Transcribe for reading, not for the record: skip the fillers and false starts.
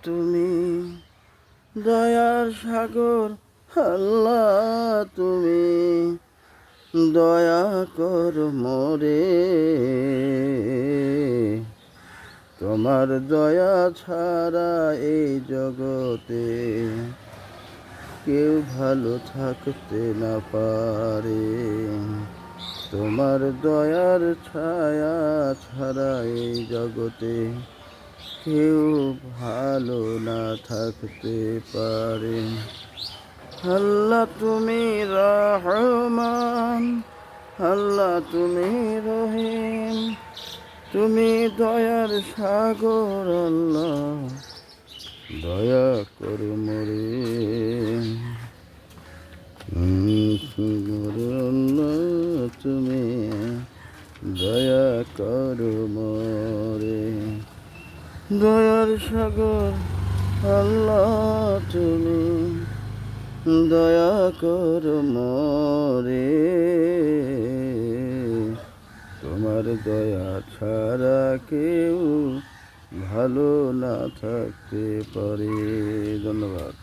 তুমি দয়ার সাগর, আল্লাহ তুমি দয়া কর মোরে। তোমার দয়া ছাড়া এই জগতে কেউ ভালো থাকতে না পারে। তোমার দয়ার ছায়া ছাড়া এই জগতে কেউ ভালো না থাকতে পারে। আল্লাহ তুমি রহমান, আল্লাহ তুমি রহিম, তুমি দয়ার সাগর, আল্লাহ দয়া করো মোরে। আল্লাহ তুমি দয়া করো মোরে। দয়ার সাগর, আল্লাহ তুমি দয়া করো মোরে। তোমার দয়া ছাড়া কেউ ভালো না থাকতে পারে। ধন্যবাদ।